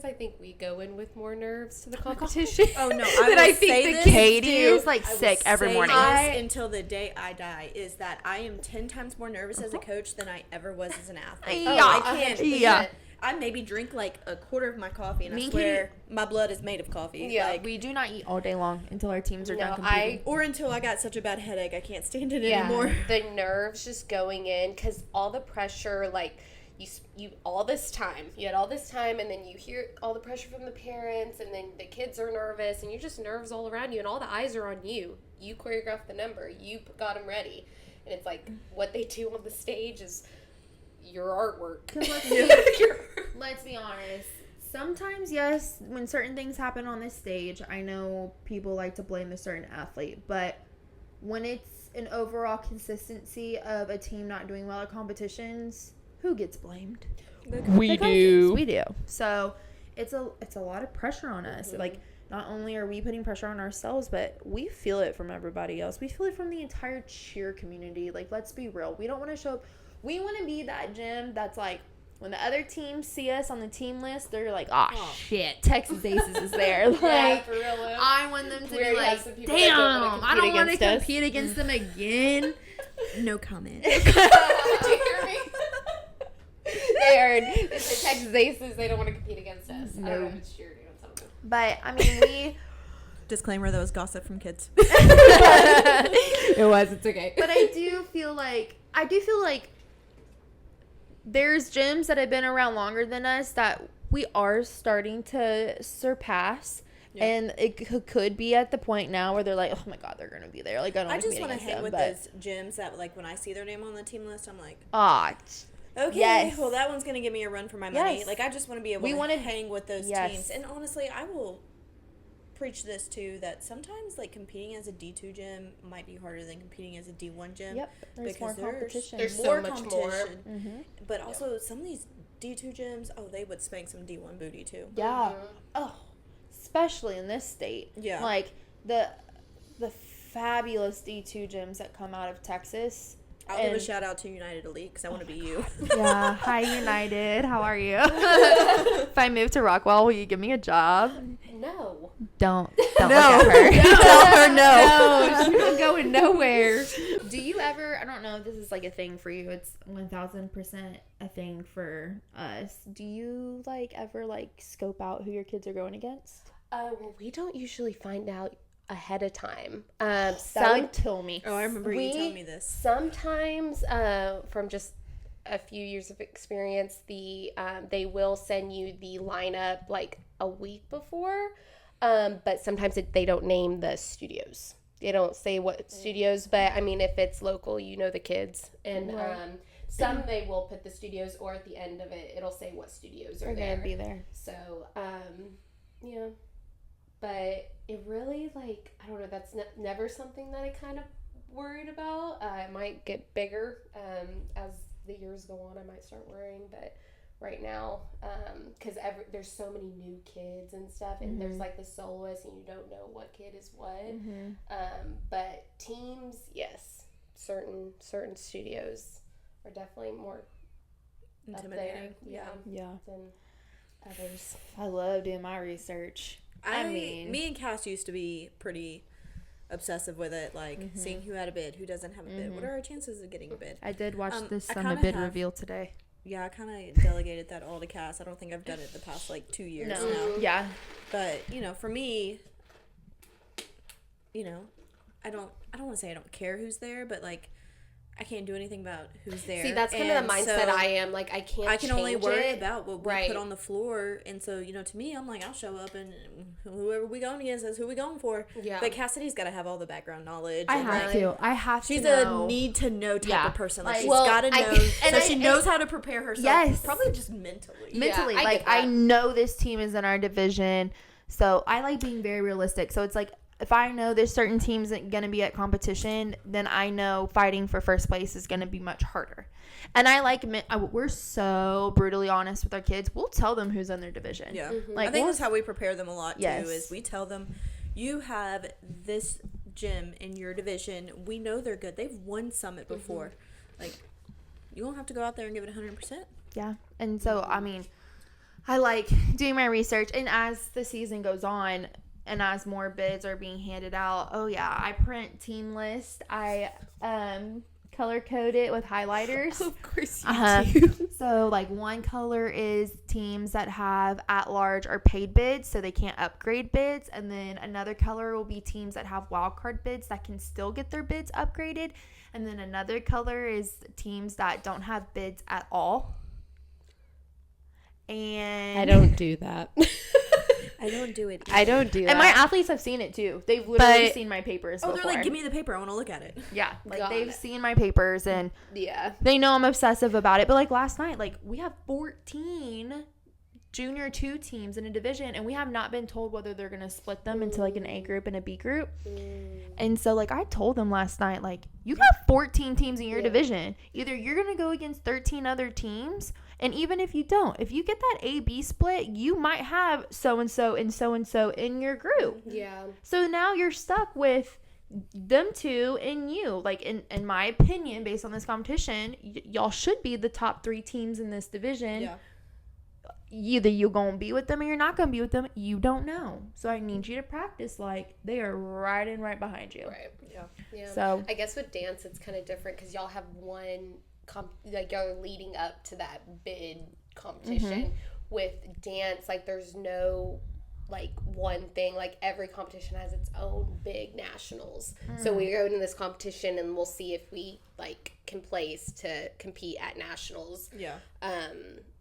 Speaker 3: I think we go in with more nerves to the competition.
Speaker 4: Oh no,
Speaker 3: I think the
Speaker 2: Katie is like sick every morning.
Speaker 4: Until the day I die is that I am 10 times more nervous as a coach than I ever was as an athlete.
Speaker 2: Yeah.
Speaker 4: I can't.
Speaker 2: Yeah.
Speaker 4: I maybe drink like a quarter of my coffee, and I swear my blood is made of coffee.
Speaker 3: Yeah,
Speaker 4: like,
Speaker 2: we do not eat all day long until our teams are done competing.
Speaker 4: Or until I got such a bad headache I can't stand it anymore.
Speaker 3: The nerves just going in, because all the pressure, like you all this time, you had all this time, and then you hear all the pressure from the parents, and then the kids are nervous, and you're just nerves all around you, and all the eyes are on you. You choreographed the number, you got them ready, and it's like what they do on the stage is your artwork.
Speaker 2: Let's be honest. Sometimes, yes, when certain things happen on this stage, I know people like to blame a certain athlete, but when it's an overall consistency of a team not doing well at competitions, who gets blamed?
Speaker 3: We do.
Speaker 2: We do. So it's a lot of pressure on us. Mm-hmm. Like, not only are we putting pressure on ourselves, but we feel it from everybody else. We feel it from the entire cheer community. Like, let's be real. We don't want to show up. We want to be that gym that's like, when the other teams see us on the team list, they're like, oh shit, Texas Aces is there. Like,
Speaker 3: yeah, for real.
Speaker 2: I want them to be like, damn, I don't want to compete against them again.
Speaker 4: No comment.
Speaker 3: Did you hear me? They heard the Texas Aces, they don't want to compete against us. No. I don't know if it's true or not.
Speaker 2: But, I mean, we...
Speaker 4: Disclaimer, that was gossip from kids.
Speaker 3: It was, it's okay.
Speaker 2: But I do feel like there's gyms that have been around longer than us that we are starting to surpass. Yeah. And it could be at the point now where they're like, oh my God, they're going to be there. Like, I just want to hang with
Speaker 4: those gyms that, like, when I see their name on the team list, I'm like, okay,
Speaker 2: yes.
Speaker 4: Well, that one's going to give me a run for my money.
Speaker 2: Yes.
Speaker 4: Like, I just want to be able to hang with those teams. And honestly, I will preach this too, that sometimes, like, competing as a D2 gym might be harder than competing as a D1 gym.
Speaker 2: Yep. There's more competition.
Speaker 3: There's so much more.
Speaker 2: Mm-hmm.
Speaker 4: But also, some of these D2 gyms, they would spank some D1 booty too.
Speaker 2: Yeah.
Speaker 3: Mm-hmm.
Speaker 2: Oh, especially in this state.
Speaker 4: Yeah.
Speaker 2: Like, the fabulous D2 gyms that come out of Texas.
Speaker 4: I'll give a shout out to United Elite because I want to be you.
Speaker 2: Yeah. Hi, United. How are you? If I move to Rockwell, will you give me a job?
Speaker 3: No.
Speaker 2: Don't look at her.
Speaker 4: Tell her no.
Speaker 3: No, she's not going nowhere.
Speaker 2: Do you ever, I don't know if this is like a thing for you, it's 1000% a thing for us. Do you like ever like scope out who your kids are going against?
Speaker 3: Well, we don't usually find out ahead of time.
Speaker 2: That would kill me.
Speaker 4: Oh, I remember you telling me this.
Speaker 3: Sometimes, from just a few years of experience, they will send you the lineup like a week before, but sometimes they don't name the studios. They don't say what studios, but I mean, if it's local, you know the kids, and some they will put the studios, or at the end of it, it'll say what studios are there.
Speaker 2: Gonna be there.
Speaker 3: So, yeah. But it really, like, I don't know, that's never something that I kind of worried about. It might get bigger as the years go on. I might start worrying, but right now, because there's so many new kids and stuff, and there's, like, the soloists, and you don't know what kid is what. Mm-hmm. But teams, yes, certain studios are definitely more
Speaker 4: intimidating.
Speaker 3: Yeah. Than others.
Speaker 2: I love doing my research. I mean,
Speaker 4: me and Cass used to be pretty obsessive with it, like seeing who had a bid, who doesn't have a bid. What are our chances of getting a bid?
Speaker 2: I did watch this on the bid reveal today.
Speaker 4: Yeah, I kind of delegated that all to Cass. I don't think I've done it the past like 2 years now.
Speaker 2: Yeah,
Speaker 4: but for me, I don't want to say I don't care who's there, but like, I can't do anything about who's there.
Speaker 3: See, that's kind of the mindset I am. Like, I can
Speaker 4: only worry about what we put on the floor. And so, to me, I'm like, I'll show up and whoever we going against is who we going for. Yeah. But Cassidy's got to have all the background knowledge.
Speaker 2: I have to.
Speaker 4: She's a need-to-know type of person. Like, she's got to know. So she knows how to prepare herself.
Speaker 2: Yes.
Speaker 4: Probably just mentally.
Speaker 2: Mentally. Yeah, I know this team is in our division. So I like being very realistic. So it's like, if I know there's certain teams that are going to be at competition, then I know fighting for first place is going to be much harder. And we're so brutally honest with our kids. We'll tell them who's in their division.
Speaker 4: Yeah. Like, I think that's how we prepare them a lot, too, is we tell them, you have this gym in your division. We know they're good. They've won Summit before. Like, you don't have to go out there and give it 100%.
Speaker 2: Yeah. And so, I mean, I like doing my research, and as the season goes on and as more bids are being handed out, I print team list. I color code it with highlighters.
Speaker 3: Of course you do.
Speaker 2: So like one color is teams that have at large or paid bids, so they can't upgrade bids, and then another color will be teams that have wild card bids that can still get their bids upgraded, and then another color is teams that don't have bids at all. And
Speaker 3: I don't do that.
Speaker 4: I don't do it either.
Speaker 3: I don't do that.
Speaker 2: And my athletes have seen it too. They've literally seen my papers before.
Speaker 4: They're like, give me the paper. I want to look at it.
Speaker 2: Yeah. Like they've seen my papers and
Speaker 3: yeah,
Speaker 2: they know I'm obsessive about it. But like last night, like we have 14 junior 2 teams in a division, and we have not been told whether they're going to split them into like an A group and a B group. And so like I told them last night, like you have 14 teams in your division. Either you're going to go against 13 other teams, and even if you don't, if you get that A-B split, you might have so-and-so and so-and-so in your group.
Speaker 3: Yeah.
Speaker 2: So now you're stuck with them 2 and you. Like, in my opinion, based on this competition, y'all should be the top 3 teams in this division.
Speaker 4: Yeah.
Speaker 2: Either you're going to be with them or you're not going to be with them. You don't know. So I need you to practice like they are right behind you.
Speaker 3: Right. Yeah.
Speaker 2: So
Speaker 3: I guess with dance, it's kind of different because y'all have one like you're leading up to that bid competition. With dance, like there's no like one thing, like every competition has its own big nationals. So we go into this competition and we'll see if we like can place to compete at nationals.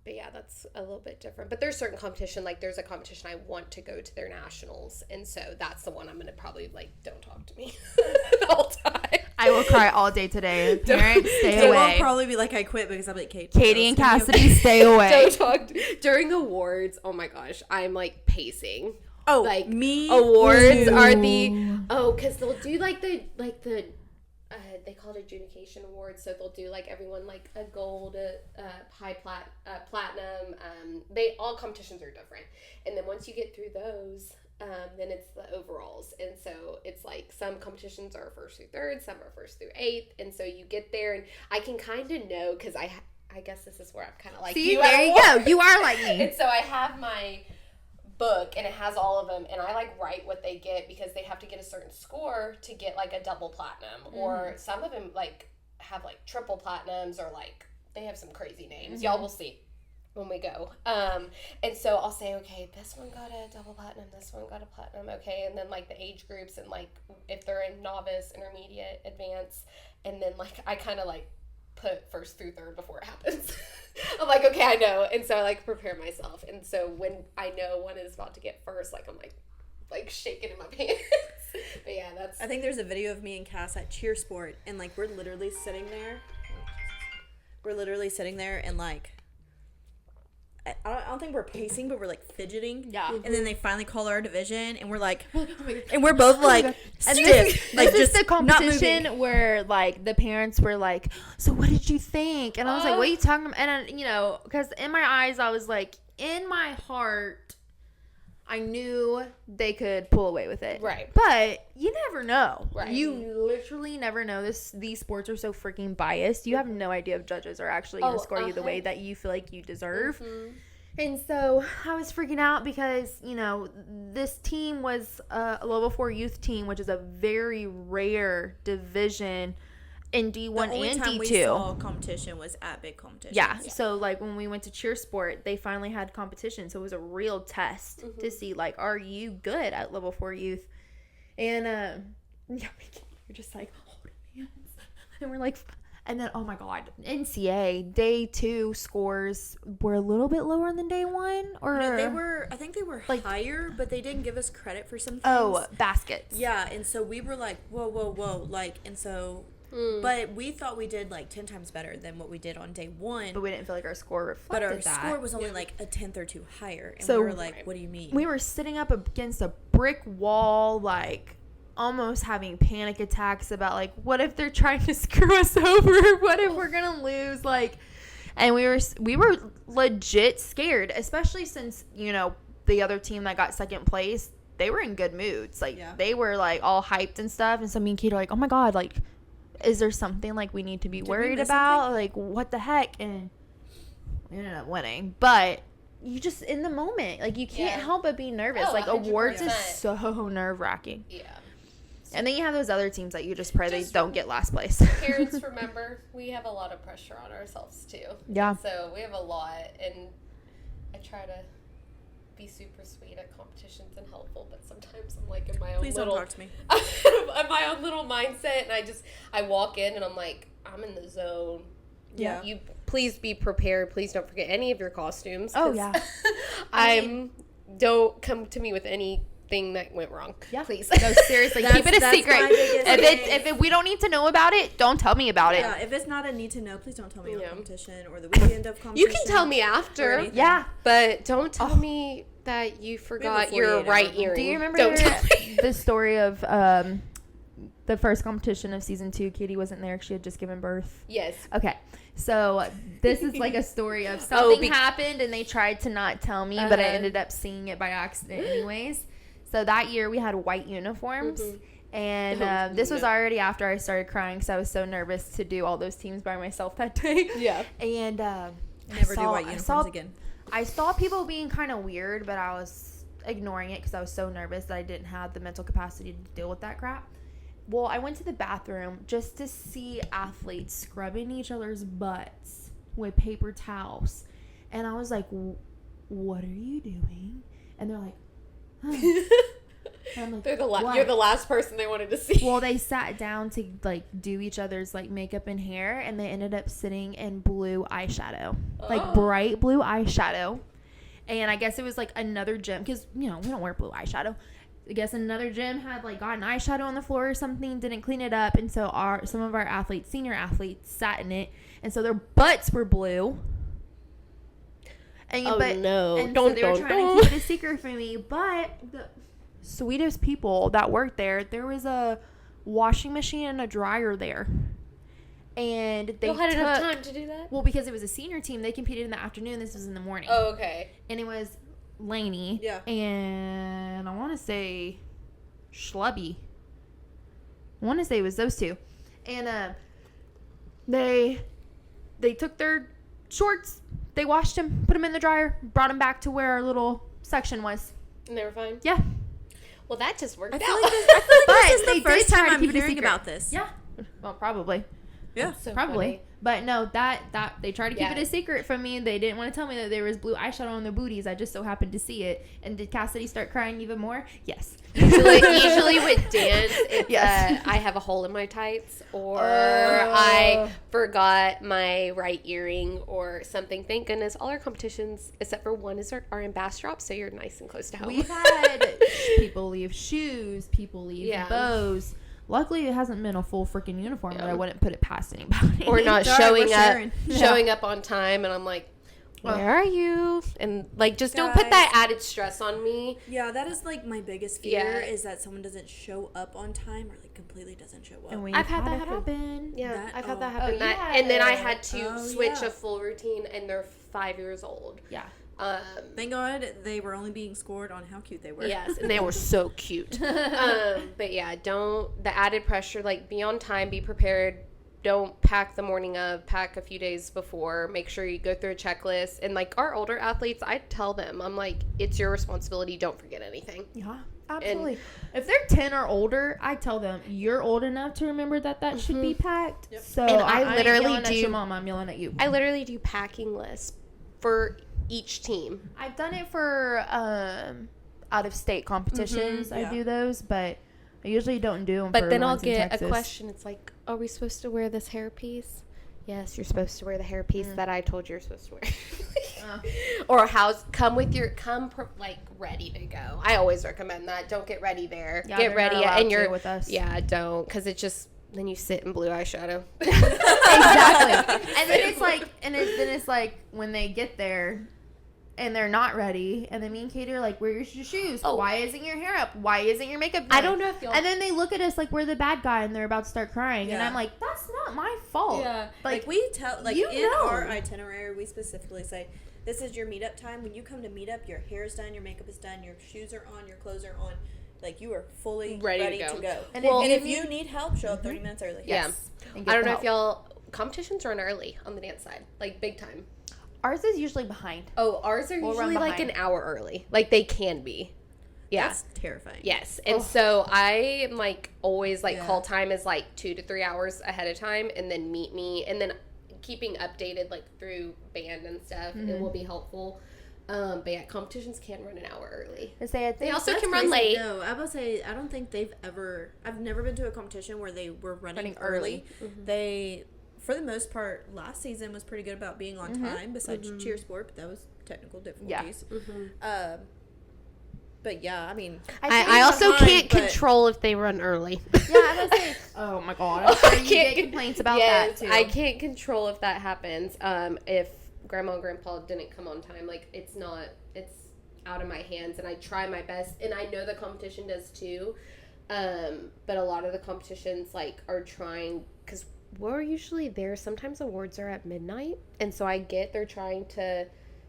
Speaker 3: But yeah, that's a little bit different. But there's certain competition, like there's a competition I want to go to their nationals, and so that's the one I'm gonna probably like, don't talk to me the whole time.
Speaker 2: I will cry all day today. Parents, stay
Speaker 4: They
Speaker 2: away.
Speaker 4: won't probably be like, I quit, because I'm like,
Speaker 2: Katie and Cassidy, stay away.
Speaker 3: Don't talk during awards. Oh my gosh, I'm like pacing.
Speaker 4: Oh,
Speaker 3: Like
Speaker 4: me
Speaker 3: awards
Speaker 4: too.
Speaker 3: are the because they'll do like the they call it adjudication awards. So they'll do like everyone like a gold, platinum. They all competitions are different, and then once you get through those, then it's the overalls. And so it's like some competitions are 1st through 3rd, some are 1st through 8th, and so you get there, and I can kind of know because I guess this is where I'm kind of like
Speaker 2: See, there you go. You are like me.
Speaker 3: And so I have my book and it has all of them, and I like write what they get because they have to get a certain score to get like a double platinum, or some of them like have like triple platinums, or like they have some crazy names. Y'all will see when we go. And so I'll say, okay, this one got a double platinum, this one got a platinum, okay, and then like the age groups, and like if they're in novice, intermediate, advanced, and then like I kind of like put 1st through 3rd before it happens. I'm like, okay, I know. And so I like prepare myself. And so when I know one is about to get first, like I'm like shaking in my pants. But yeah, that's.
Speaker 4: I think there's a video of me and Cass at Cheer Sport, and like we're literally sitting there. And like I don't think we're pacing, but we're like fidgeting.
Speaker 2: Yeah.
Speaker 4: And then they finally call our division, and we're like, and we're both like stiff.
Speaker 2: Like
Speaker 4: just
Speaker 2: this is the
Speaker 4: not
Speaker 2: competition
Speaker 4: moving.
Speaker 2: where like the parents were like, so what did you think? And I was like, what are you talking about? And because in my eyes I was like, in my heart I knew they could pull away with it.
Speaker 3: Right.
Speaker 2: But you never know.
Speaker 3: Right.
Speaker 2: You literally never know. These sports are so freaking biased. You have no idea if judges are actually going to score you the way that you feel like you deserve. And so I was freaking out because, this team was a level 4 youth team, which is a very rare division in D1
Speaker 4: The only
Speaker 2: and
Speaker 4: time
Speaker 2: D2.
Speaker 4: we saw competition was at big competitions.
Speaker 2: Yeah. So like when we went to Cheer Sport, they finally had competition. So it was a real test to see like, are you good at level 4 youth? And we're just like holding hands, and we're like, and then oh my god, NCA day 2 scores were a little bit lower than day 1, or
Speaker 4: No, they were. I think they were
Speaker 2: like,
Speaker 4: higher, but they didn't give us credit for some things.
Speaker 2: Oh, baskets.
Speaker 4: Yeah, and so we were like, whoa, like, and so. But we thought we did like 10 times better than what we did on day 1.
Speaker 2: But we didn't feel like our score
Speaker 4: But
Speaker 2: reflected
Speaker 4: our
Speaker 2: that.
Speaker 4: score was only like a 10th or 2 higher. And
Speaker 2: So-
Speaker 4: we were like, what do you mean?
Speaker 2: We were sitting up against a brick wall, like almost having panic attacks about like, what if they're trying to screw us over? What if we're gonna lose? Like, and we were legit scared, especially since the other team that got second place, they were in good moods. Like they were like all hyped and stuff. And so me and Kate are like, oh my god, like, is there something like we need to be worried about? Like, what the heck? And we ended up winning, but you just in the moment, like you can't help but be nervous.
Speaker 3: Oh,
Speaker 2: like
Speaker 3: 100%.
Speaker 2: awards is so nerve-wracking.
Speaker 3: Yeah.
Speaker 2: And then you have those other teams that you just pray they don't get last place.
Speaker 3: Parents, remember, we have a lot of pressure on ourselves too.
Speaker 2: Yeah.
Speaker 3: So we have a lot, and I try to be super sweet at competitions and helpful, but sometimes I'm like in my own
Speaker 4: Please don't talk to me.
Speaker 3: in my own little mindset, and I walk in and I'm like, I'm in the zone.
Speaker 4: Yeah.
Speaker 3: You please be prepared. Please don't forget any of your costumes.
Speaker 2: Oh, yeah.
Speaker 3: Don't come to me with anything that went wrong.
Speaker 2: Yeah.
Speaker 3: Please.
Speaker 2: No, seriously, keep it a secret. If we don't need to know about it, don't tell me about it.
Speaker 4: Yeah, if it's not a need to know, please don't tell me on competition or the weekend of competition.
Speaker 3: You can tell me after.
Speaker 2: Yeah.
Speaker 3: But don't tell me that you forgot your right earring.
Speaker 2: Do you remember the story of the first competition of season 2? Katie wasn't there. She had just given birth.
Speaker 3: Yes.
Speaker 2: Okay. So this is like a story of something happened and they tried to not tell me, but I ended up seeing it by accident anyways. So that year we had white uniforms. And this was already after I started crying because I was so nervous to do all those teams by myself that day.
Speaker 3: Yeah.
Speaker 2: And
Speaker 4: never do white uniforms again.
Speaker 2: I saw people being kind of weird, but I was ignoring it because I was so nervous that I didn't have the mental capacity to deal with that crap. Well, I went to the bathroom just to see athletes scrubbing each other's butts with paper towels. And I was like, what are you doing? And they're like, huh. And I'm like,
Speaker 3: you're the last person they wanted to see.
Speaker 2: Well, they sat down to like do each other's like makeup and hair, and they ended up sitting in blue eyeshadow, like bright blue eyeshadow. And I guess it was like another gym because we don't wear blue eyeshadow. I guess another gym had like gotten eyeshadow on the floor or something, didn't clean it up, and so some of our athletes, senior athletes, sat in it, and so their butts were blue. And
Speaker 3: no!
Speaker 2: And so they were trying to keep it a secret from me, but the sweetest people that worked there was a washing machine and a dryer there. And they
Speaker 3: had enough time to do that?
Speaker 2: Well, because it was a senior team, they competed in the afternoon. This was in the morning.
Speaker 3: Oh, okay.
Speaker 2: And it was Lainey.
Speaker 4: Yeah.
Speaker 2: And I want to say Schlubby. I want to say it was those two. And they took their shorts, they washed them, put them in the dryer, brought them back to where our little section was.
Speaker 3: And they were fine?
Speaker 2: Yeah.
Speaker 3: Well, that just worked out.
Speaker 4: I feel like this is the first time I'm hearing about this.
Speaker 2: Yeah. Well, probably.
Speaker 4: Yeah.
Speaker 3: So
Speaker 2: probably.
Speaker 3: funny.
Speaker 2: But no, that they tried to keep it a secret from me. They didn't want to tell me that there was blue eyeshadow on their booties. I just so happened to see it. And did Cassidy start crying even more? Yes.
Speaker 3: Usually with dance, it's I have a hole in my tights, or I forgot my right earring, or something. Thank goodness all our competitions, except for one, are in Bastrop, so you're nice and close to home.
Speaker 2: We've had people leave shoes, people leave bows. Luckily, it hasn't been a full freaking uniform, but I wouldn't put it past anybody.
Speaker 3: Or not showing up on time, and I'm like, where are you? And like, just don't put that added stress on me.
Speaker 4: Yeah, that is like my biggest fear is that someone doesn't show up on time or like completely doesn't show up.
Speaker 2: And I've had that happen.
Speaker 3: Yeah, I've had that happen. And then I had to switch a full routine, and they're 5 years old.
Speaker 2: Yeah.
Speaker 4: Thank God they were only being scored on how cute they were.
Speaker 3: Yes, and they were so cute. But yeah, the added pressure, like be on time, be prepared. Don't pack the morning of, pack a few days before. Make sure you go through a checklist. And like our older athletes, I tell them, I'm like, it's your responsibility. Don't forget anything.
Speaker 2: Yeah, absolutely. If they're 10 or older, I tell them, you're old enough to remember that should be packed. Yep. So
Speaker 3: and I literally
Speaker 2: do. At your mom, I'm yelling at you.
Speaker 3: I literally do packing lists for each team.
Speaker 2: I've done it for out of state competitions. I do those, but I usually don't do them.
Speaker 3: But then I'll get a question. It's like, are we supposed to wear this hairpiece? Yes, you're supposed to wear the hairpiece that I told you you're supposed to wear. Or come ready to go. I always recommend that. Don't get ready there.
Speaker 2: Yeah,
Speaker 3: get ready and you're
Speaker 2: with us.
Speaker 3: Yeah, don't, because it just then you sit in blue eyeshadow.
Speaker 2: Exactly. And then it's like when they get there and they're not ready, and then me and Katie are like, where's your shoes? Why isn't your hair up? Why isn't your makeup done?
Speaker 3: I don't know if
Speaker 2: and then they look at us like we're the bad guy and they're about to start crying, and I'm like, that's not my fault.
Speaker 4: Yeah. Like we tell, like in our itinerary, we specifically say, this is your meetup time. When you come to meetup, your hair is done, your makeup is done, your shoes are on, your clothes are on. Like, you are fully ready to go. And, if you need help, show up 30 minutes early.
Speaker 3: Yes. I don't know if y'all, competitions run early on the dance side, like big time.
Speaker 2: Ours is usually behind.
Speaker 3: Oh, ours are usually like an hour early. Like they can be. Yeah.
Speaker 4: That's terrifying.
Speaker 3: Yes. And so I am like always like call time is like 2 to 3 hours ahead of time, and then meet me, and then keeping updated like through band and stuff. It will be helpful. But yeah, competitions can run an hour early.
Speaker 2: They
Speaker 3: also can run late.
Speaker 4: No, I will say I don't think I've never been to a competition where they were running early.
Speaker 3: Mm-hmm.
Speaker 4: They, for the most part, last season was pretty good about being on time. Besides cheer sport, but that was technical difficulties. Yeah. But yeah, I mean,
Speaker 3: I also can't control if they run early.
Speaker 2: Yeah, I was saying. Oh my god, I'm sure you get complaints about that too.
Speaker 3: I can't control if that happens. If Grandma and Grandpa didn't come on time, like it's out of my hands, and I try my best, and I know the competition does too. But a lot of the competitions like are trying, because we're usually there. Sometimes awards are at midnight, and so I get they're trying to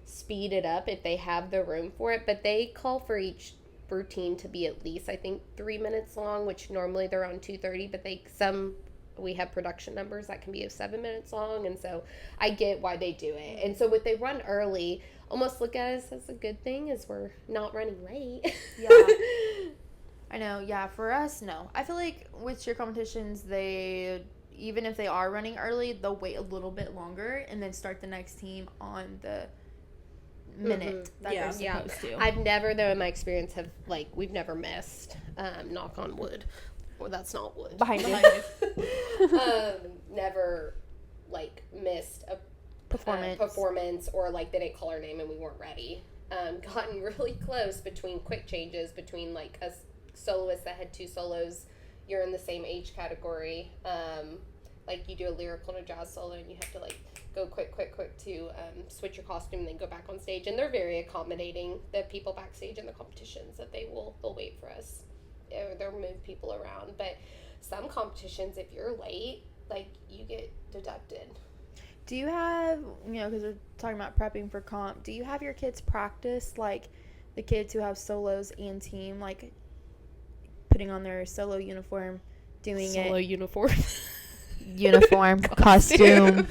Speaker 3: speed it up if they have the room for it, but they call for each routine to be at least, I think, 3 minutes long, which normally they're on 2:30, but we have production numbers that can be of 7 minutes long, and so I get why they do it. And so if they run early, almost look at us as a good thing, as we're not running late.
Speaker 2: Yeah. I know. Yeah, for us, no. I feel like with cheer competitions, even if they are running early, they'll wait a little bit longer and then start the next team on the minute that they're supposed to.
Speaker 3: I've never, though, in my experience, we've never missed, knock on wood. Well, that's not wood.
Speaker 2: Behind you.
Speaker 3: Never, missed a performance, or, they didn't call our name and we weren't ready. Gotten really close between quick changes, between, a soloist that had 2 solos. You're in the same age category. You do a lyrical and a jazz solo, and you have to, go quick to switch your costume and then go back on stage. And they're very accommodating, the people backstage in the competitions, that they'll wait for us. They'll move people around. But some competitions, if you're late, you get deducted.
Speaker 2: Do you have, because we're talking about prepping for comp, do you have your kids practice, the kids who have solos and team, putting on their solo uniform, doing
Speaker 3: Solo uniform.
Speaker 2: Uniform, costume.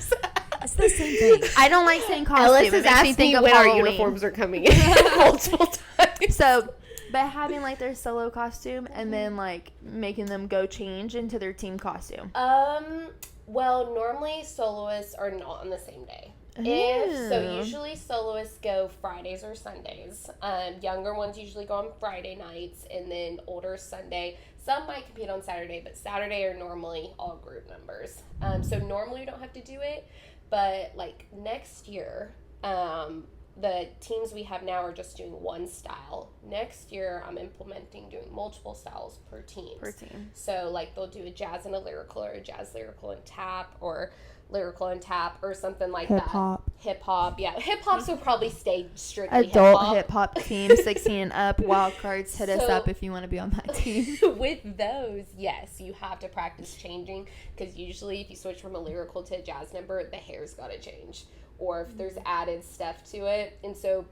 Speaker 4: It's the same thing.
Speaker 2: I don't like saying costume.
Speaker 3: Ellis has asked me when our uniforms are coming in multiple times.
Speaker 2: So, but having their solo costume and then making them go change into their team costume.
Speaker 3: Well, normally soloists are not on the same day. Usually soloists go Fridays or Sundays. Younger ones usually go on Friday nights, and then older Sunday. Some might compete on Saturday, but Saturday are normally all group numbers. So normally you don't have to do it, but next year, the teams we have now are just doing one style. Next year, I'm implementing doing multiple styles per team. So they'll do a jazz and a lyrical, or a jazz lyrical and tap, or lyrical and tap, or something like that. Hip hop, yeah. Hip hops will probably stay strictly
Speaker 2: adult hip hop team, 16 and up. Wild cards, hit us up if you want to be on that team.
Speaker 3: With those, yes, you have to practice changing, because usually if you switch from a lyrical to a jazz number, the hair's got to change, or if there's added stuff to it. And so,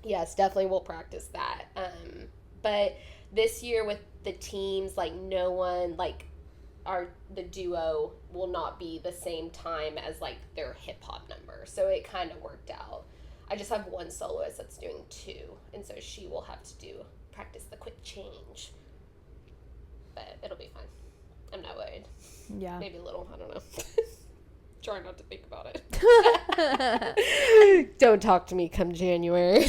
Speaker 3: yes, definitely we'll practice that. But this year with the teams, no one the duo will not be the same time as their hip hop number, so it kind of worked out. I just have one soloist that's doing 2, and so she will have to practice the quick change, but it'll be fine. I'm not worried.
Speaker 2: Yeah,
Speaker 3: maybe a little, I don't know. Try not to think about it. Don't talk to me come January.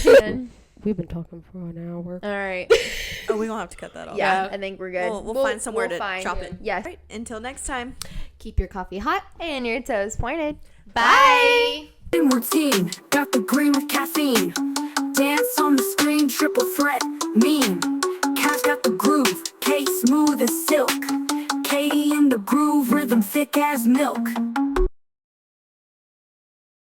Speaker 3: We've been talking for an hour.
Speaker 2: All right.
Speaker 4: Oh, we don't have to cut that off.
Speaker 2: Yeah, I think we're good.
Speaker 4: We'll find somewhere to chop it.
Speaker 2: Yes.
Speaker 4: Right, until next time.
Speaker 3: Keep your coffee hot
Speaker 2: and your toes pointed.
Speaker 3: Bye.
Speaker 1: Routine, got the green with caffeine. Dance on the screen, triple threat, mean. Cash got the groove, K smooth as silk. K in the groove, rhythm thick as milk.